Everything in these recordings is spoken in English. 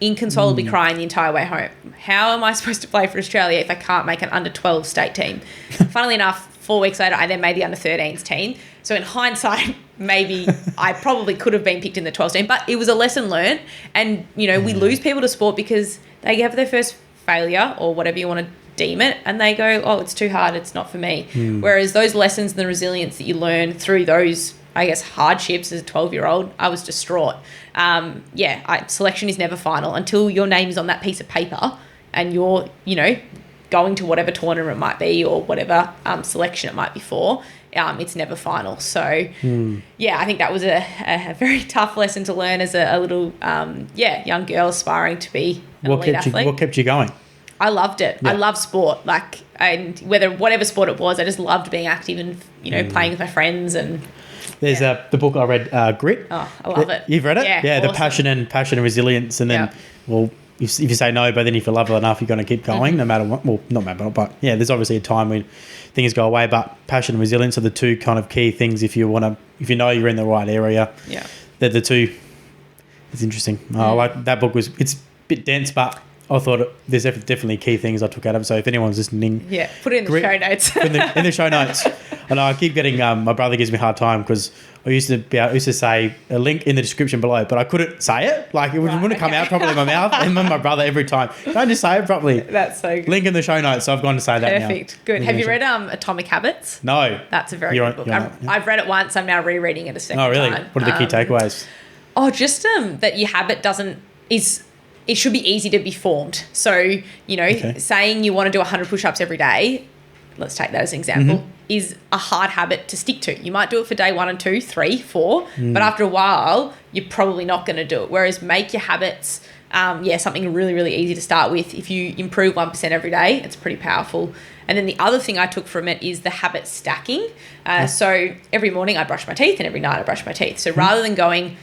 inconsolably crying the entire way home. How am I supposed to play for Australia if I can't make an under-12 state team? Funnily enough, 4 weeks later, I then made the under-13s team. So in hindsight, maybe I probably could have been picked in the 12s team, but it was a lesson learned. And, we lose people to sport because they have their first failure or whatever you want to deem it, and they go, oh, it's too hard, it's not for me. Whereas those lessons and the resilience that you learn through those, I guess, hardships as a 12-year-old, I was distraught. Selection is never final until your name is on that piece of paper and you're, going to whatever tournament it might be or whatever selection it might be for. It's never final. So, I think that was a very tough lesson to learn as a little, young girl aspiring to be an elite athlete. What kept you going? I loved it. Yeah. I love sport. And whatever sport it was, I just loved being active and, playing with my friends. And there's the book I read, Grit. Oh, I love it. You've read it? Yeah, awesome. The passion and resilience. And then, if you say no, but then if you love it enough, you're going to keep going no matter what. Well, not matter what, but there's obviously a time when things go away, but passion and resilience are the two kind of key things if you you're in the right area. Yeah. They're the two. It's interesting. I like that book. It's a bit dense, but I thought there's definitely key things I took out of it. So if anyone's listening, put it in the show notes. in the show notes. And I keep getting my brother gives me a hard time because I used to say a link in the description below, but I couldn't say it. It wouldn't come out properly in my mouth. And my brother every time, don't just say it properly. That's so good. Link in the show notes. So I've gone to say that now. Perfect. Good. Have you read Atomic Habits? No. That's a very good book. I've read it once. I'm now rereading it a second time. Oh, really? What are the key takeaways? Just that your habit it should be easy to be formed. So, saying you want to do 100 push-ups every day, let's take that as an example, is a hard habit to stick to. You might do it for day 1 and 2, 3, 4, but after a while, you're probably not going to do it. Whereas make your habits, something really, really easy to start with. If you improve 1% every day, it's pretty powerful. And then the other thing I took from it is the habit stacking. So every morning I brush my teeth and every night I brush my teeth. So rather than going...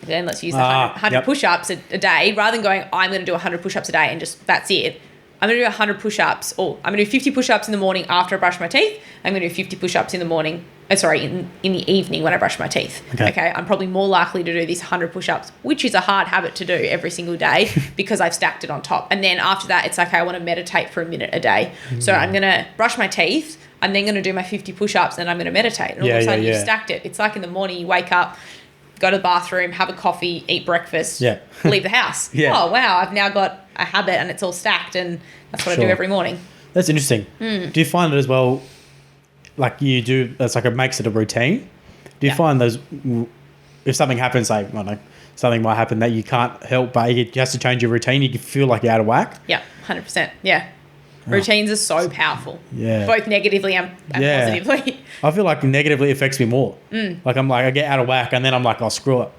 Then let's use the 100 push-ups a day. Rather than going, I'm going to do 100 push-ups a day and just that's it. I'm going to do 100 push-ups or I'm going to do 50 push-ups in the morning after I brush my teeth. I'm going to do 50 push-ups in the morning. In the evening when I brush my teeth. Okay. I'm probably more likely to do these 100 push-ups, which is a hard habit to do every single day because I've stacked it on top. And then after that, it's I want to meditate for a minute a day. So I'm going to brush my teeth. I'm then going to do my 50 push-ups and I'm going to meditate. And all of a sudden you've stacked it. It's like in the morning you wake up, go to the bathroom, have a coffee, eat breakfast, leave the house. Oh, wow, I've now got a habit and it's all stacked and that's what I do every morning. That's interesting. Do you find it as well, you do, it's it makes it a routine? Do you find those, if something happens, I don't know, something might happen that you can't help but you have to change your routine, you feel like you're out of whack? Yeah, 100%. Yeah. Routines are so powerful. Yeah. Both negatively and positively. I feel like negatively affects me more. I get out of whack and then I'm like, oh, screw it.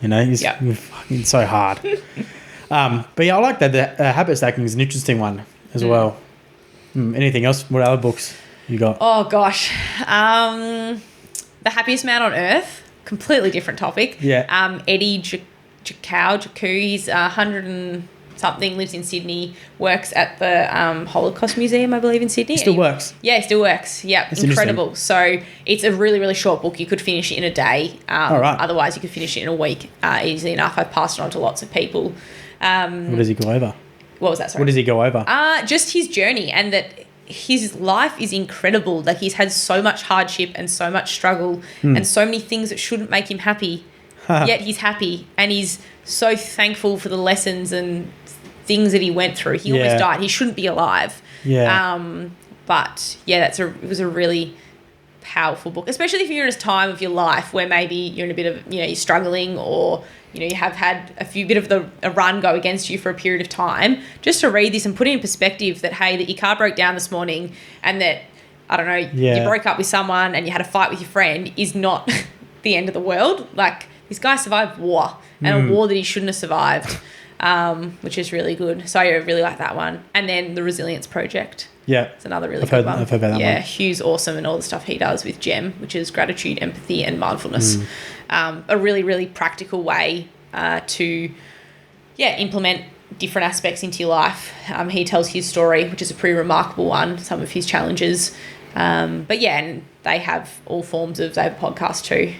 It's so hard. But I like that. The habit stacking is an interesting one as well. Anything else? What other books you got? Oh, gosh. The Happiest Man on Earth. Completely different topic. Yeah. Eddie Jaku, he's 100 and something, lives in Sydney, works at the Holocaust Museum, I believe, in Sydney. Still works? Yeah, still works. Yeah, that's incredible. So it's a really, really short book. You could finish it in a day. Right. Otherwise, you could finish it in a week easily enough. I've passed it on to lots of people. What does he go over? What was that, sorry? What does he go over? Just his journey and that his life is incredible. He's had so much hardship and so much struggle and so many things that shouldn't make him happy, yet he's happy and he's so thankful for the lessons and things that he went through. He almost died. He shouldn't be alive. But it was a really powerful book, especially if you're in a time of your life where maybe you're in a bit of, you're struggling or, you have had a bit of a run go against you for a period of time. Just to read this and put it in perspective that, hey, that your car broke down this morning and that, I don't know, you broke up with someone and you had a fight with your friend is not the end of the world. This guy survived war and a war that he shouldn't have survived. Which is really good. So I really like that one. And then the Resilience Project. Yeah. It's another really good one. I've heard about that one. Yeah, Hugh's awesome and all the stuff he does with GEM, which is gratitude, empathy and mindfulness. A really, really practical way to implement different aspects into your life. He tells his story, which is a pretty remarkable one, some of his challenges. And they have all forms of, they have a podcast too.